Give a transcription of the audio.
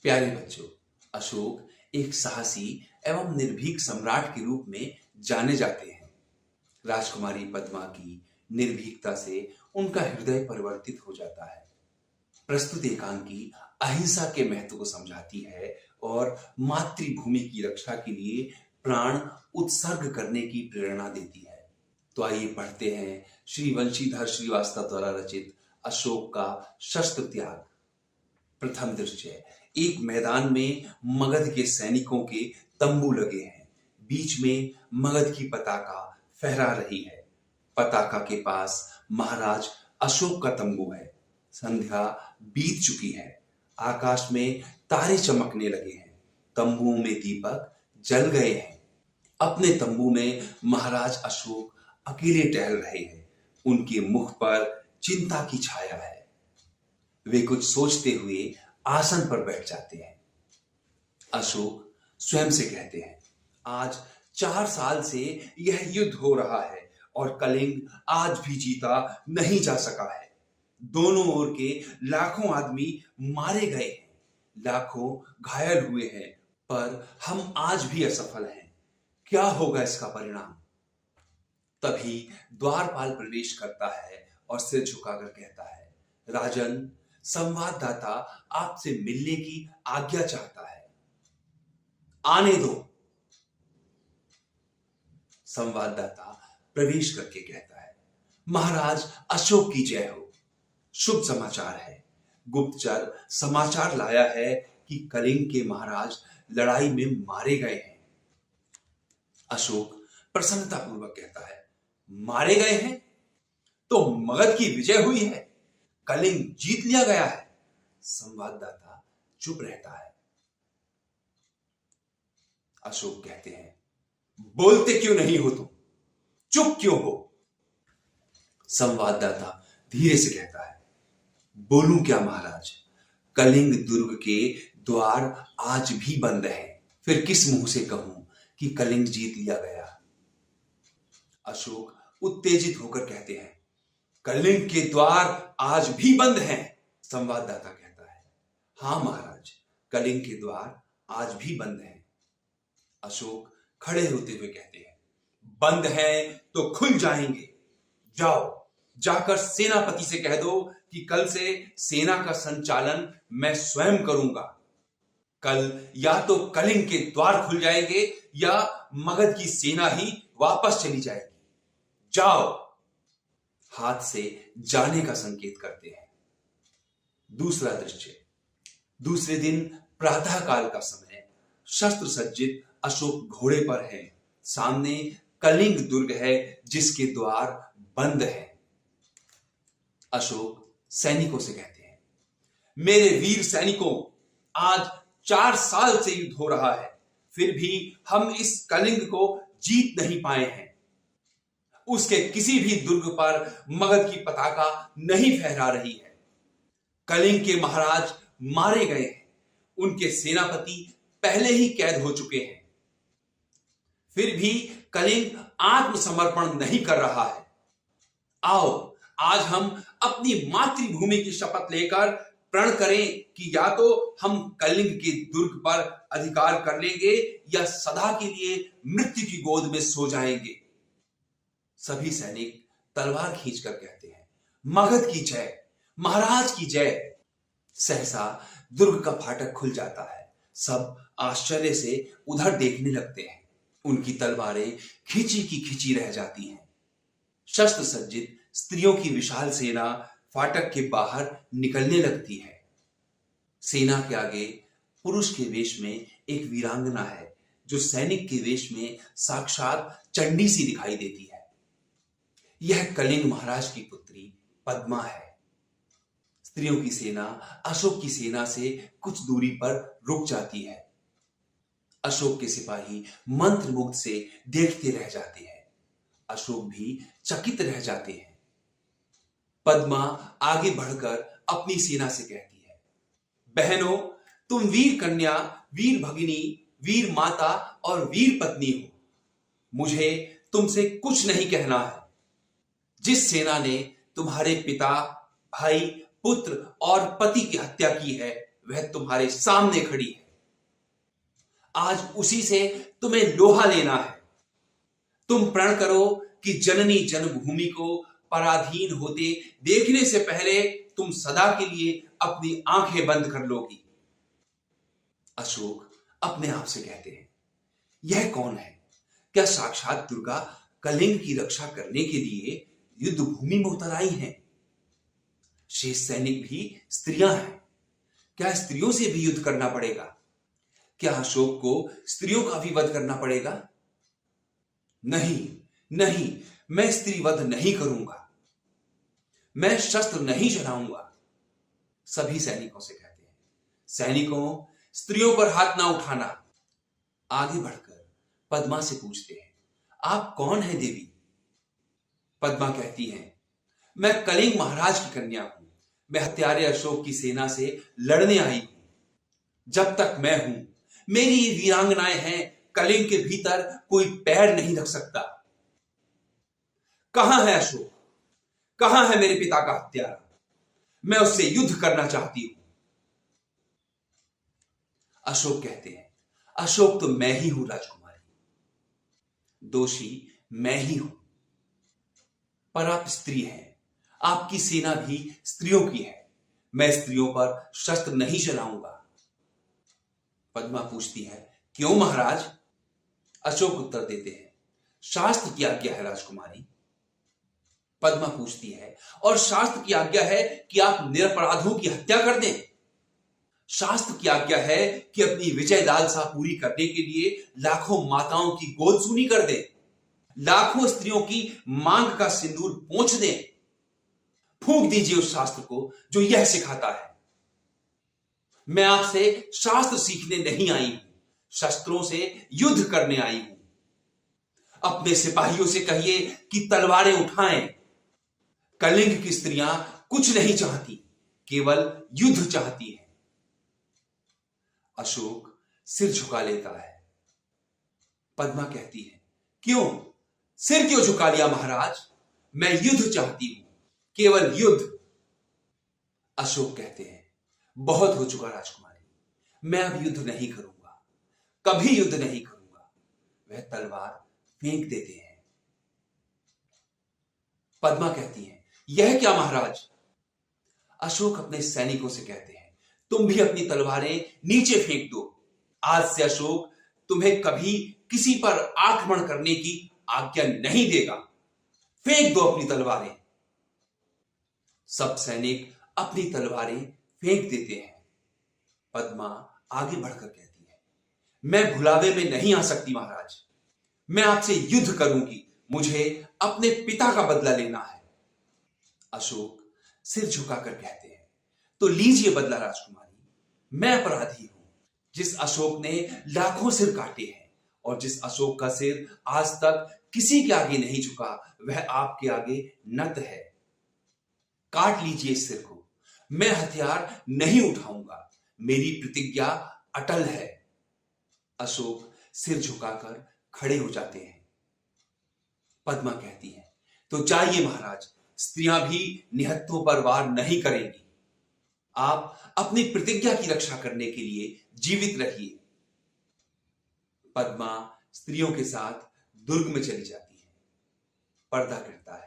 प्यारे बच्चों, अशोक एक साहसी एवं निर्भीक सम्राट के रूप में जाने जाते हैं। राजकुमारी पद्मा की निर्भीकता से उनका हृदय परिवर्तित हो जाता है। प्रस्तुत एकांकी अहिंसा के महत्व को समझाती है और मातृभूमि की रक्षा के लिए प्राण उत्सर्ग करने की प्रेरणा देती है। तो आइए पढ़ते हैं श्री वंशीधर श्रीवास्तव द्वारा रचित अशोक का शस्त्र त्याग। प्रथम दृश्य, एक मैदान में मगध के सैनिकों के तंबू लगे हैं। बीच में मगध की पताका फहरा रही है। पताका के पास महाराज अशोक का तंबू है। संध्या बीत चुकी है। आकाश में तारे चमकने लगे हैं। तंबुओं में दीपक जल गए हैं। अपने तंबू में महाराज अशोक अकेले टहल रहे हैं। उनके मुख पर चिंता की छाया है। वे कुछ सोचते हुए आसन पर बैठ जाते हैं। अशोक स्वयं से कहते हैं, आज 4 साल से यह युद्ध हो रहा है और कलिंग आज भी जीता नहीं जा सका है। दोनों ओर के लाखों आदमी मारे गए हैं, लाखों घायल हुए हैं, पर हम आज भी असफल हैं। क्या होगा इसका परिणाम? तभी द्वारपाल प्रवेश करता है और सिर झुकाकर कहता है, राजन, संवाददाता आपसे मिलने की आज्ञा चाहता है। आने दो। संवाददाता प्रवेश करके कहता है, महाराज अशोक की जय हो। शुभ समाचार है। गुप्तचर समाचार लाया है कि कलिंग के महाराज लड़ाई में मारे गए हैं। अशोक प्रसन्नतापूर्वक कहता है, मारे गए हैं तो मगध की विजय हुई है, कलिंग जीत लिया गया है। संवाददाता चुप रहता है। अशोक कहते हैं, बोलते क्यों नहीं हो तुम? चुप क्यों हो? संवाददाता धीरे से कहता है, बोलूं क्या महाराज? कलिंग दुर्ग के द्वार आज भी बंद हैं। फिर किस मुंह से कहूं कि कलिंग जीत लिया गया? अशोक उत्तेजित होकर कहते हैं, कलिंग के द्वार आज भी बंद हैं। संवाददाता कहता है, हां महाराज, कलिंग के द्वार आज भी बंद हैं। अशोक खड़े होते हुए कहते हैं, बंद हैं तो खुल जाएंगे। जाओ, जाकर सेनापति से कह दो कि कल से सेना का संचालन मैं स्वयं करूंगा। कल या तो कलिंग के द्वार खुल जाएंगे या मगध की सेना ही वापस चली जाएगी। जाओ। हाथ से जाने का संकेत करते हैं। दूसरा दृश्य, दूसरे दिन प्रातः काल का समय। शस्त्र सज्जित अशोक घोड़े पर है। सामने कलिंग दुर्ग है जिसके द्वार बंद हैं। अशोक सैनिकों से कहते हैं, मेरे वीर सैनिकों, आज 4 साल से युद्ध हो रहा है, फिर भी हम इस कलिंग को जीत नहीं पाए हैं। उसके किसी भी दुर्ग पर मगध की पताका नहीं फहरा रही है। कलिंग के महाराज मारे गए हैं। उनके सेनापति पहले ही कैद हो चुके हैं। फिर भी कलिंग आत्मसमर्पण नहीं कर रहा है। आओ, आज हम अपनी मातृभूमि की शपथ लेकर प्रण करें कि या तो हम कलिंग के दुर्ग पर अधिकार कर लेंगे या सदा के लिए मृत्यु की गोद में सो जाएंगे। सभी सैनिक तलवार खींचकर कहते हैं, मगध की जय, महाराज की जय। सहसा दुर्ग का फाटक खुल जाता है। सब आश्चर्य से उधर देखने लगते हैं। उनकी तलवारें खिंची की खिंची रह जाती हैं। शस्त्र सज्जित स्त्रियों की विशाल सेना फाटक के बाहर निकलने लगती है। सेना के आगे पुरुष के वेश में एक वीरांगना है जो सैनिक के वेश में साक्षात चंडी सी दिखाई देती है। यह कलिंग महाराज की पुत्री पद्मा है। स्त्रियों की सेना अशोक की सेना से कुछ दूरी पर रुक जाती है। अशोक के सिपाही मंत्रमुग्ध से देखते रह जाते हैं। अशोक भी चकित रह जाते हैं। पद्मा आगे बढ़कर अपनी सेना से कहती है, बहनों, तुम वीर कन्या, वीर भगिनी, वीर माता और वीर पत्नी हो। मुझे तुमसे कुछ नहीं कहना है। जिस सेना ने तुम्हारे पिता, भाई, पुत्र और पति की हत्या की है, वह तुम्हारे सामने खड़ी है। आज उसी से तुम्हें लोहा लेना है। तुम प्रण करो कि जननी जन्मभूमि को पराधीन होते देखने से पहले तुम सदा के लिए अपनी आंखें बंद कर लोगी। अशोक अपने आप से कहते हैं, यह कौन है? क्या साक्षात दुर्गा कलिंग की रक्षा करने के लिए युद्ध भूमि में उतर आई हैं? शेष सैनिक भी स्त्रियां हैं। क्या स्त्रियों से भी युद्ध करना पड़ेगा? क्या अशोक को स्त्रियों का भी वध करना पड़ेगा? नहीं नहीं, मैं स्त्री वध नहीं करूंगा, मैं शस्त्र नहीं चलाऊंगा। सभी सैनिकों से कहते हैं, सैनिकों स्त्रियों पर हाथ ना उठाना। आगे बढ़कर पद्मा से पूछते हैं, आप कौन है देवी? पद्मा कहती है, मैं कलिंग महाराज की कन्या हूं। मैं हत्यारे अशोक की सेना से लड़ने आई हूं। जब तक मैं हूं, मेरी ये वीरांगनाएं हैं, कलिंग के भीतर कोई पैर नहीं रख सकता। कहां है अशोक? कहां है मेरे पिता का हत्यारा? मैं उससे युद्ध करना चाहती हूं। अशोक कहते हैं, अशोक तो मैं ही हूं राजकुमारी, दोषी मैं ही हूं। पर आप स्त्री हैं, आपकी सेना भी स्त्रियों की है। मैं स्त्रियों पर शस्त्र नहीं चलाऊंगा। पद्मा पूछती है, क्यों महाराज? अशोक उत्तर देते हैं, शास्त्र की आज्ञा है राजकुमारी। पद्मा पूछती है, और शास्त्र की आज्ञा है कि आप निरपराधों की हत्या कर दें? शास्त्र की आज्ञा है कि अपनी विजय लालसा पूरी करने के लिए लाखों माताओं की गोद सूनी कर दें, लाखों स्त्रियों की मांग का सिंदूर पोंछ दें। फूंक दीजिए उस शास्त्र को जो यह सिखाता है। मैं आपसे शास्त्र सीखने नहीं आई हूं, शस्त्रों से युद्ध करने आई हूं। अपने सिपाहियों से कहिए कि तलवारें उठाएं। कलिंग की स्त्रियां कुछ नहीं चाहती, केवल युद्ध चाहती हैं। अशोक सिर झुका लेता है। पद्मा कहती है, क्यों? सिर क्यों झुका लिया महाराज? मैं युद्ध चाहती हूं, केवल युद्ध। अशोक कहते हैं, बहुत हो चुका राजकुमारी, मैं अब युद्ध नहीं करूंगा, कभी युद्ध नहीं करूंगा। वह तलवार फेंक देते हैं। पद्मा कहती है, यह क्या महाराज? अशोक अपने सैनिकों से कहते हैं, तुम भी अपनी तलवारें नीचे फेंक दो। आज से अशोक तुम्हें कभी किसी पर आक्रमण करने की आज्ञा नहीं देगा। फेंक दो अपनी तलवारें। सब सैनिक अपनी तलवारें फेंक देते हैं। पद्मा आगे बढ़कर कहती है, मैं भुलावे में नहीं आ सकती महाराज, मैं आपसे युद्ध करूंगी, मुझे अपने पिता का बदला लेना है। अशोक सिर झुकाकर कहते हैं, तो लीजिए बदला राजकुमारी। मैं अपराधी हूं, जिस अशोक ने लाखों सिर काटे हैं और जिस अशोक का सिर आज तक किसी के आगे नहीं झुका, वह आपके आगे नत है। काट लीजिए इस सिर को। मैं हथियार नहीं उठाऊंगा, मेरी प्रतिज्ञा अटल है। अशोक सिर झुकाकर खड़े हो जाते हैं। पद्मा कहती है, तो जाइए महाराज, स्त्रियां भी निहत्थों पर वार नहीं करेंगी। आप अपनी प्रतिज्ञा की रक्षा करने के लिए जीवित रहिए। पद्मा स्त्रियों के साथ दुर्ग में चली जाती है। पर्दा गिरता है।